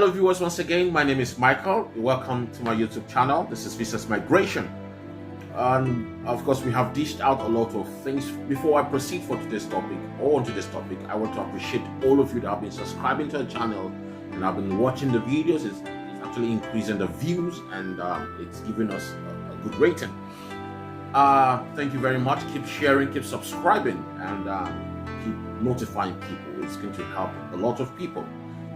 Hello viewers, once again, my name is Michael. Welcome to my YouTube channel. This is Visas Migration. And of course, we have dished out a lot of things. Before I proceed for today's topic, or on today's topic, I want to appreciate all of you that have been subscribing to the channel and have been watching the videos. It's actually increasing the views and it's giving us a good rating. Thank you very much. Keep sharing, keep subscribing, and keep notifying people. It's going to help a lot of people.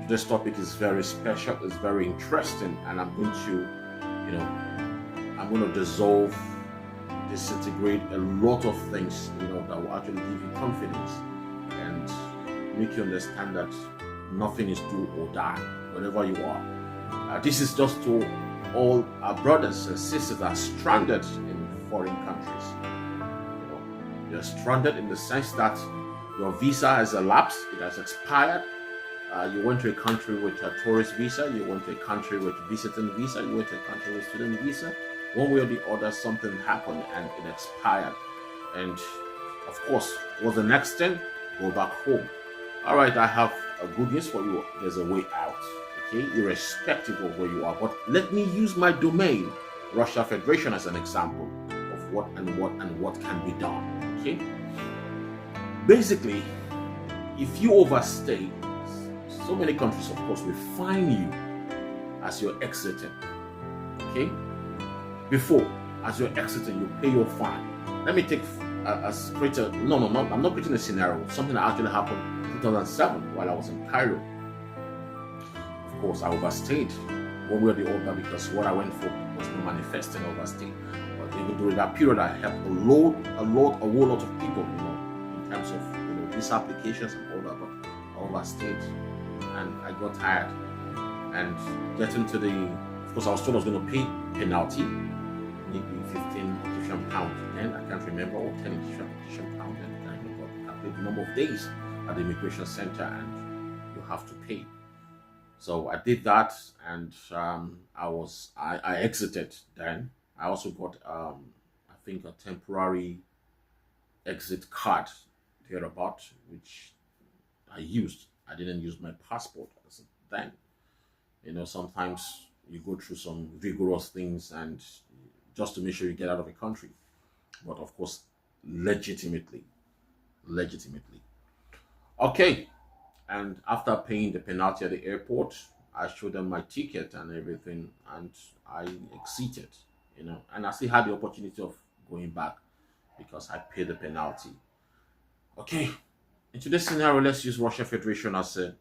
This topic is very special, it's very interesting, and I'm going to dissolve, disintegrate a lot of things, that will actually give you confidence and make you understand that nothing is do or die, wherever you are. This is just to all our brothers and sisters that are stranded in foreign countries. You're stranded in the sense that your visa has elapsed, it has expired. You went to a country with a tourist visa, you went to a country with visiting visa, you went to a country with student visa. One way or the other, something happened and it expired. And of course, what's the next thing? Go back home. All right, I have a good news for you. There's a way out, okay? Irrespective of where you are. But let me use my domain, Russia Federation, as an example of what can be done, okay? Basically, if you overstay, so many countries, of course, will fine you as you're exiting. Okay? Before, as you're exiting, you pay your fine. Let me take I'm not creating a scenario. Something that actually happened in 2007 while I was in Cairo. Of course, I overstayed one way or the other because what I went for was to manifest and overstay. But even during that period, I helped a whole lot of people, in terms of visa applications and all that. But I overstayed. And I got tired, and getting to of course I was told I was going to pay penalty, maybe 15 Egyptian pounds, and I can't remember, or 10 Egyptian pounds, and I can't remember. I paid the number of days at the immigration center, and you have to pay. So I did that, and I exited. Then I also got I think a temporary exit card thereabout, which I used. I didn't use my passport then. Sometimes you go through some vigorous things and just to make sure you get out of the country. But of course, legitimately. Okay. And after paying the penalty at the airport, I showed them my ticket and everything, and I exited, and I still had the opportunity of going back because I paid the penalty. Okay. In today's scenario, let's use Russia Federation as a,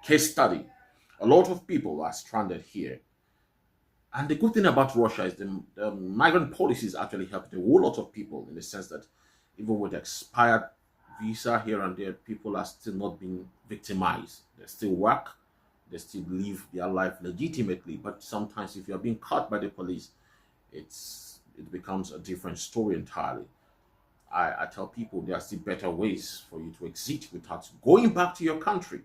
case study. A lot of people are stranded here. And the good thing about Russia is the migrant policies actually helping a whole lot of people, in the sense that even with expired visa here and there, people are still not being victimized. They still work, they still live their life legitimately. But sometimes if you're being caught by the police, it becomes a different story entirely. I tell people there are still better ways for you to exit without going back to your country.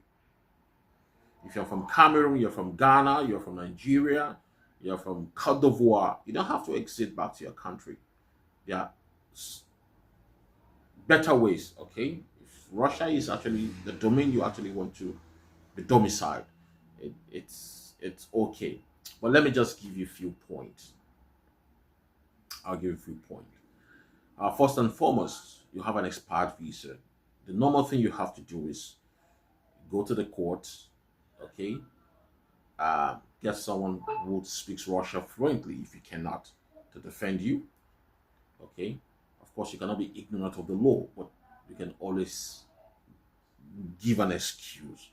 If you're from Cameroon, you're from Ghana, you're from Nigeria, you're from Cote d'Ivoire, you don't have to exit back to your country. There are better ways, okay? If Russia is actually the domain you actually want to be domiciled, it's okay. But let me just give you a few points. I'll give you a few points. First and foremost, you have an expired visa. The normal thing you have to do is go to the court, okay? Get someone who speaks Russian fluently, if you cannot, to defend you, okay? Of course, you cannot be ignorant of the law, but you can always give an excuse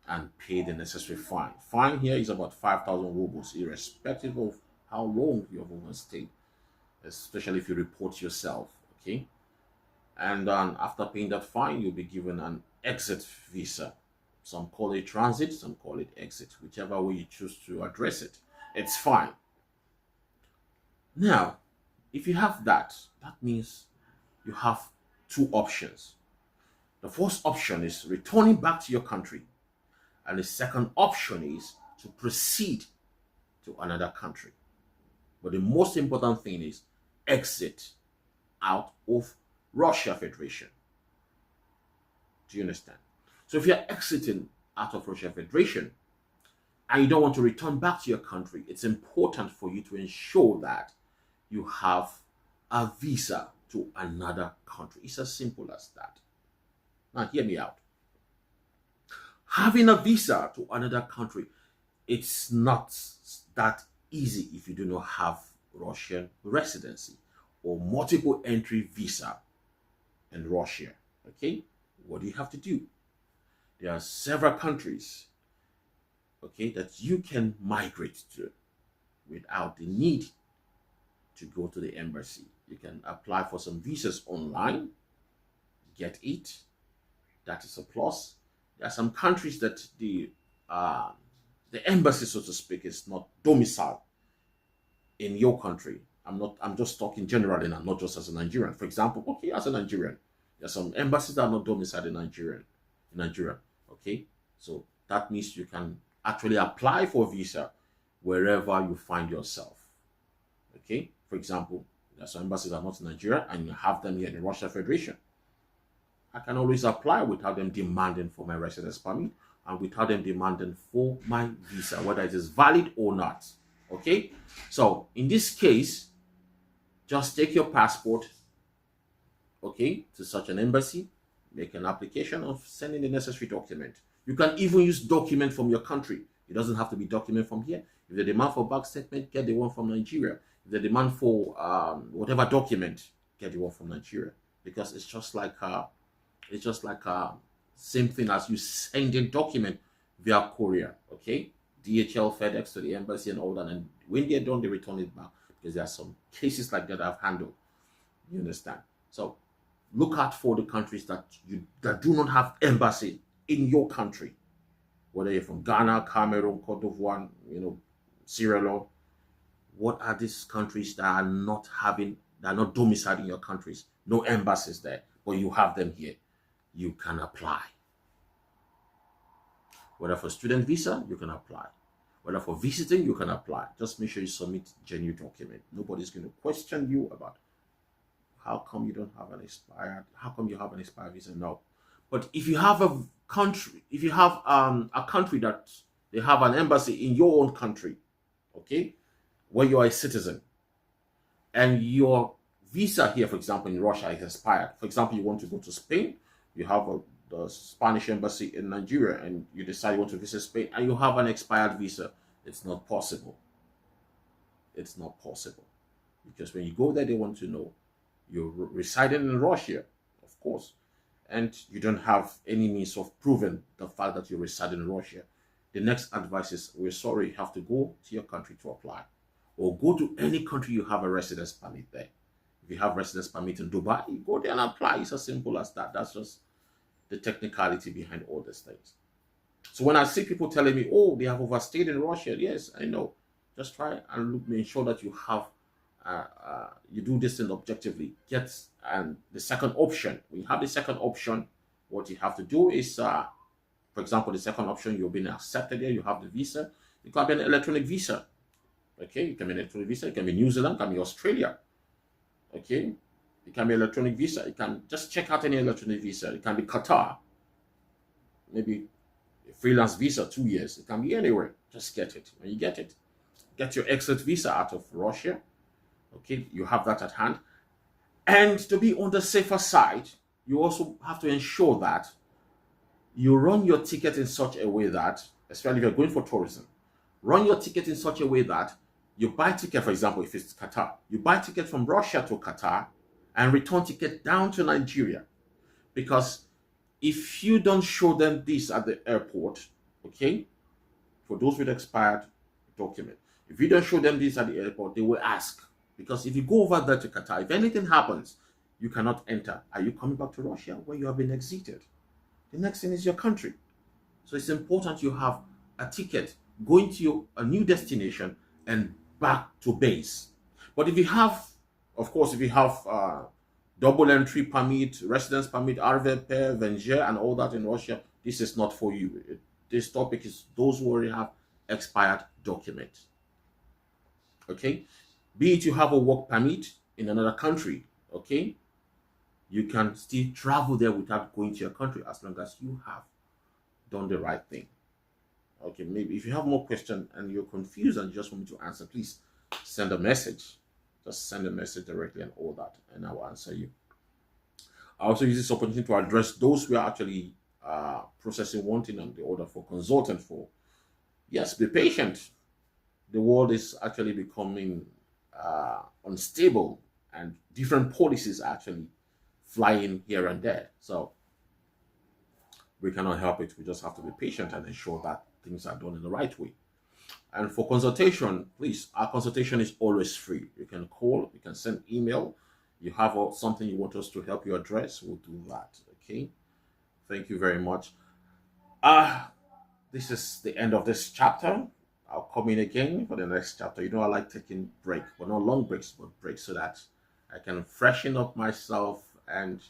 and pay the necessary fine. Fine here is about 5,000 rubles, irrespective of how long you have overstayed, especially if you report yourself, okay? And after paying that fine, you'll be given an exit visa. Some call it transit, some call it exit, whichever way you choose to address it. It's fine. Now, if you have that means you have two options. The first option is returning back to your country, and the second option is to proceed to another country. But the most important thing is exit out of Russia Federation. Do you understand? So if you're exiting out of Russia Federation, and you don't want to return back to your country, it's important for you to ensure that you have a visa to another country. It's as simple as that. Now, hear me out. Having a visa to another country, it's not that easy if you do not have Russian residency or multiple entry visa in Russia. Okay, what do you have to do? There are several countries, okay, that you can migrate to without the need to go to the embassy. You can apply for some visas online, get it. That is a plus. There are some countries that the embassy, so to speak, is not domiciled in your country. I'm just talking generally now, not just as a Nigerian. For example, okay, as a Nigerian, there are some embassies that are not domiciled in Nigeria. Okay, so that means you can actually apply for a visa wherever you find yourself. Okay, for example, there are some embassies that are not in Nigeria and you have them here in the Russia Federation. I can always apply without them demanding for my residence permit and without them demanding for my visa, whether it is valid or not. Okay, so in this case, just take your passport, okay, to such an embassy, make an application of sending the necessary document. You can even use document from your country. It doesn't have to be document from here. If they demand for bank statement, get the one from Nigeria. If they demand for whatever document, get the one from Nigeria, because it's just like same thing as you sending document via courier. Okay, DHL, FedEx to the embassy and all that, and when they're done, they return it back, because there are some cases like that I've handled. You understand? So look out for the countries that do not have embassy in your country, whether you're from Ghana, Cameroon, Cote d'Ivoire, Sierra Leone. What are these countries that are not domiciled in your countries? No embassies there, but you have them here. You can apply. Whether for student visa, you can apply. Whether for visiting, you can apply. Just make sure you submit genuine document. Nobody's going to question you about how come you don't have an expired, how come you have an expired visa? No. But if you have a country, a country that they have an embassy in your own country, okay, where you are a citizen, and your visa here, for example, in Russia is expired. For example, you want to go to Spain, you have the Spanish embassy in Nigeria, and you decide you want to visit Spain, and you have an expired visa. It's not possible. It's not possible. Because when you go there, they want to know you're residing in Russia, of course, and you don't have any means of proving the fact that you're residing in Russia. The next advice is, we're sorry, you have to go to your country to apply, or go to any country you have a residence permit there. If you have residence permit in Dubai, you go there and apply. It's as simple as that. That's just the technicality behind all these things. So when I see people telling me, oh, they have overstayed in Russia, yes, I know. Just try and make sure that you have you do this thing objectively. Get the second option. When you have the second option, what you have to do is, for example, the second option, you've been accepted there, you have the visa. You can be an electronic visa. Okay, it can be an electronic visa. It can be New Zealand, it can be Australia. Okay, it can be electronic visa. You can just check out any electronic visa. It can be Qatar, maybe a freelance visa, 2 years. It can be anywhere. Just get it. When you get it, get your exit visa out of Russia. Okay, you have that at hand. And to be on the safer side, you also have to ensure that you run your ticket in such a way that, especially if you're going for tourism, run your ticket in such a way that you buy ticket, for example, if it's Qatar, you buy ticket from Russia to Qatar and return ticket down to Nigeria. Because if you don't show them this at the airport, okay, for those with expired document, if you don't show them this at the airport, they will ask. Because if you go over there to Qatar, if anything happens, you cannot enter. Are you coming back to Russia where you have been exited? The next thing is your country. So it's important you have a ticket going to a new destination and back to base. But if you have, of course, if you have double entry permit, residence permit, RVP, Venger, and all that in Russia, this is not for you. This topic is those who already have expired documents. Okay? Be it you have a work permit in another country, okay? You can still travel there without going to your country as long as you have done the right thing. Okay, maybe if you have more questions and you're confused and you just want me to answer, please send a message. Just send a message directly and all that, and I will answer you. I also use this opportunity to address those who are actually processing one thing and the other for consultant for. Yes, be patient. The world is actually becoming unstable, and different policies are actually flying here and there. So we cannot help it. We just have to be patient and ensure that things are done in the right way. And for consultation, please, our consultation is always free. You can call, you can send email. You have something you want us to help you address, we'll do that. Okay. Thank you very much. Ah, this is the end of this chapter. I'll come in again for the next chapter. I like taking break, but not long breaks, but breaks so that I can freshen up myself and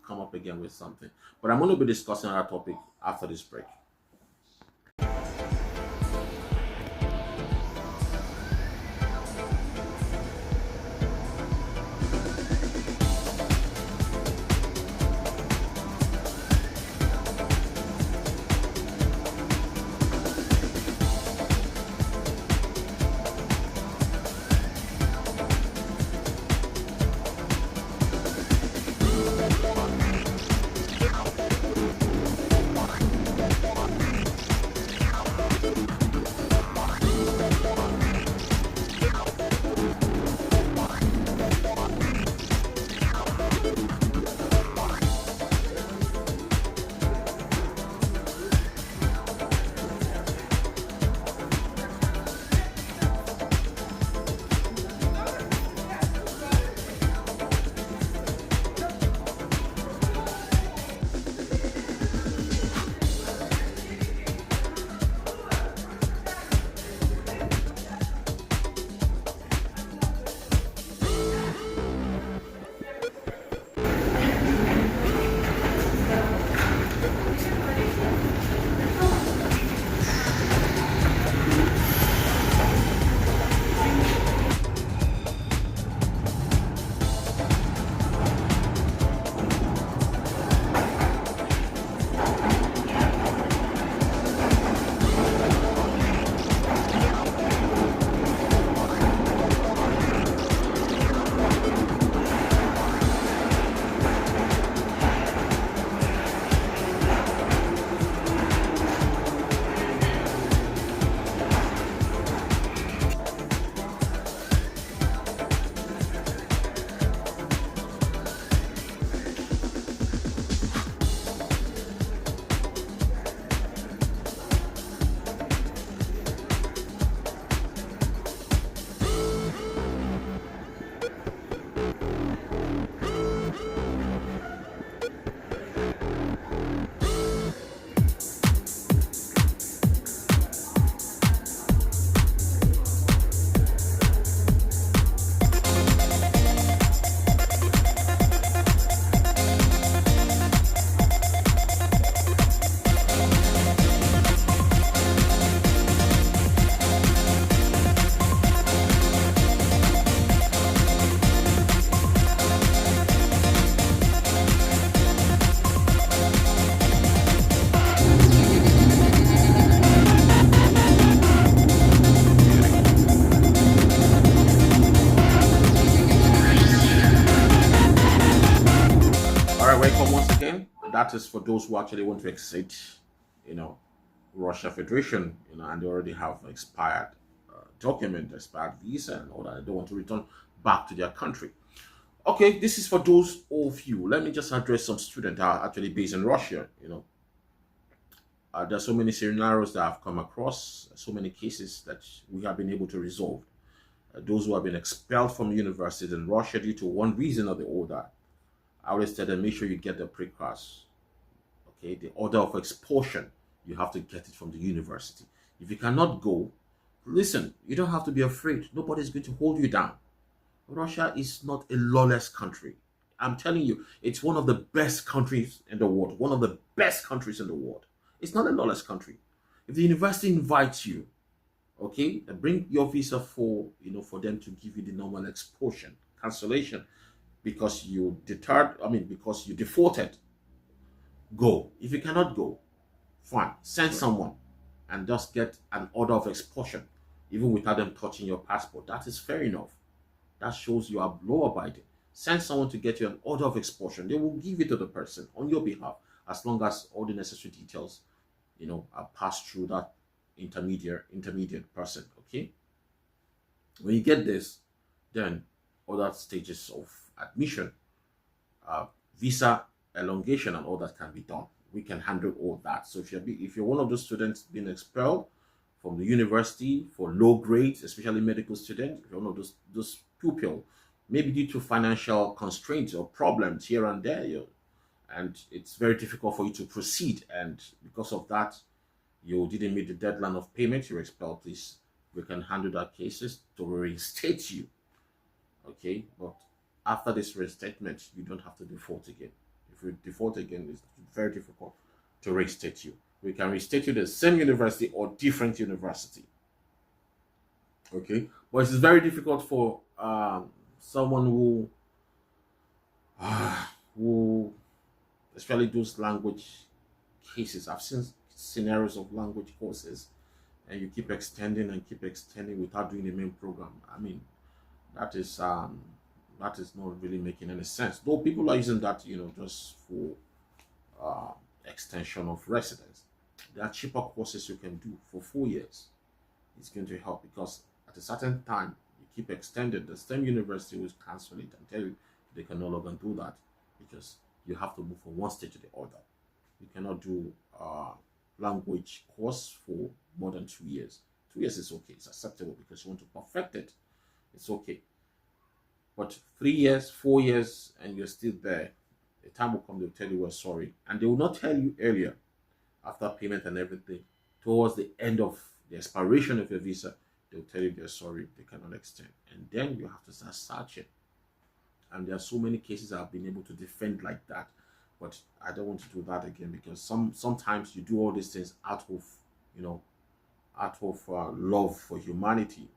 come up again with something. But I'm going to be discussing another topic after this break. Welcome once again. That is for those who actually want to exit, you know, Russia Federation, and they already have expired document, expired visa, and all that. They don't want to return back to their country. Okay, this is for those of you. Let me just address some students that are actually based in Russia. There's so many scenarios that I've come across, so many cases that we have been able to resolve. Those who have been expelled from universities in Russia due to one reason or the other, I always tell them, make sure you get the pre-class. Okay, the order of expulsion, you have to get it from the university. If you cannot go, listen, you don't have to be afraid. Nobody's going to hold you down. Russia is not a lawless country. I'm telling you, it's one of the best countries in the world. One of the best countries in the world. It's not a lawless country. If the university invites you, okay, bring your visa for them to give you the normal expulsion, cancellation, because you because you defaulted. Go. If you cannot go, fine, send someone. and just get an order of expulsion, even without them touching your passport. That is fair enough. That shows you are law abiding. Send someone to get you an order of expulsion. They will give it to the person on your behalf, as long as all the necessary details, are passed through that intermediate person. Okay. When you get this, then other stages of admission, visa elongation, and all that can be done. We can handle all that. So if you're one of those students being expelled from the university for low grades, especially medical students, if you're one of those pupil, maybe due to financial constraints or problems here and there, and it's very difficult for you to proceed, and because of that, you didn't meet the deadline of payment, you're expelled, please, we can handle that cases to reinstate you. Okay, but after this reinstatement, you don't have to default again. If you default again, it's very difficult to reinstate you. We can reinstate you the same university or different university. Okay, but it's very difficult for someone who, especially those language cases. I've seen scenarios of language courses, and you keep extending without doing the main program. I mean, that is not really making any sense. Though people are using that, just for extension of residence. There are cheaper courses you can do for 4 years. It's going to help, because at a certain time you keep extending, the same university will cancel it and tell you they can no longer do that, because you have to move from one state to the other. You cannot do language course for more than 2 years. 2 years is okay, it's acceptable, because you want to perfect it. It's okay. But 3 years, 4 years, and you're still there, the time will come, they'll tell you we're sorry. And they will not tell you earlier, after payment and everything, towards the end of the expiration of your visa, they'll tell you they're sorry, they cannot extend. And then you have to start searching. And there are so many cases I've been able to defend like that. But I don't want to do that again, because sometimes you do all these things out of love for humanity,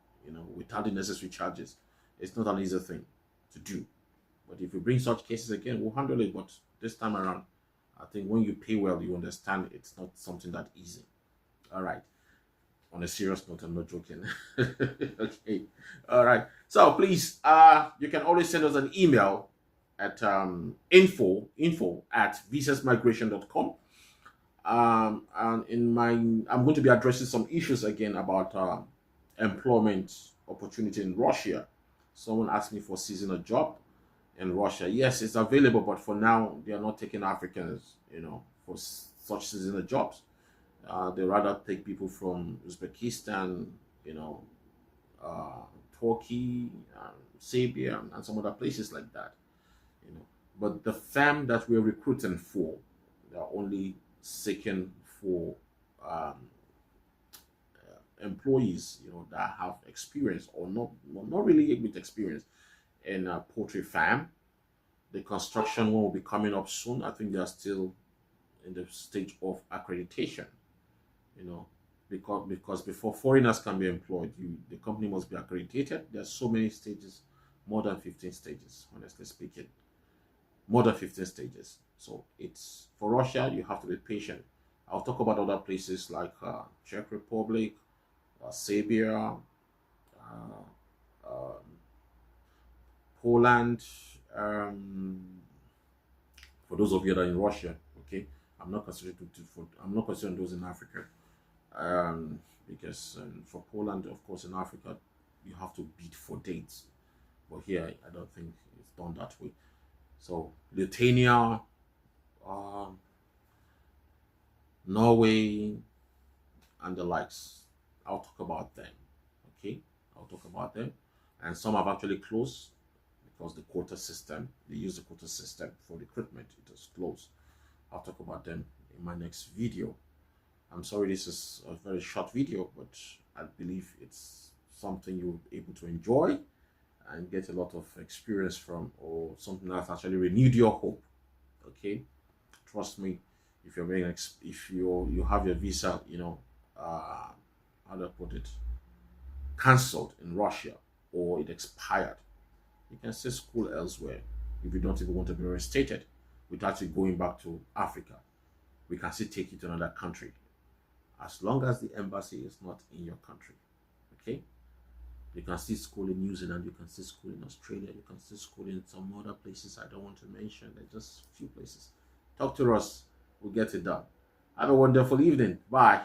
without the necessary charges. It's not an easy thing to do. But if you bring such cases again, we'll handle it. But this time around, I think when you pay well, you understand it's not something that easy. All right. On a serious note, I'm not joking. Okay. All right. So please, you can always send us an email at info@visasmigration.com. And I'm going to be addressing some issues again about employment opportunity in Russia. Someone asked me for seasonal job in Russia. Yes, it's available, but for now they are not taking Africans, for such seasonal jobs. They rather take people from Uzbekistan, Turkey, Serbia, and some other places like that. But the firm that we're recruiting for, they're only seeking for employees, that have experience, or not really with experience in a poultry farm. The construction one will be coming up soon. I think they are still in the stage of accreditation, because before foreigners can be employed, the company must be accredited. There are so many stages, more than 15 stages, honestly speaking. More than 15 stages. So it's for Russia, you have to be patient. I'll talk about other places like Czech Republic, Serbia, Poland. For those of you that are in Russia, okay, I'm not considering those in Africa, because for Poland, of course, in Africa, you have to bid for dates, but here I don't think it's done that way. So Lithuania, Norway, and the likes. I'll talk about them. Okay, I'll talk about them. And some have actually closed, because the quota system, they use the quota system for recruitment. It is closed. I'll talk about them in my next video. I'm sorry this is a very short video, but I believe it's something you'll be able to enjoy and get a lot of experience from, or something that's actually renewed your hope. Okay, trust me. If you're if you have your visa, how do I put it, cancelled in Russia, or it expired, you can still school elsewhere. If you don't even want to be reinstated without you going back to Africa, we can still take you to another country as long as the embassy is not in your country. Okay? You can see school in New Zealand, you can see school in Australia, you can see school in some other places I don't want to mention. There's just a few places. Talk to us, we'll get it done. Have a wonderful evening. Bye.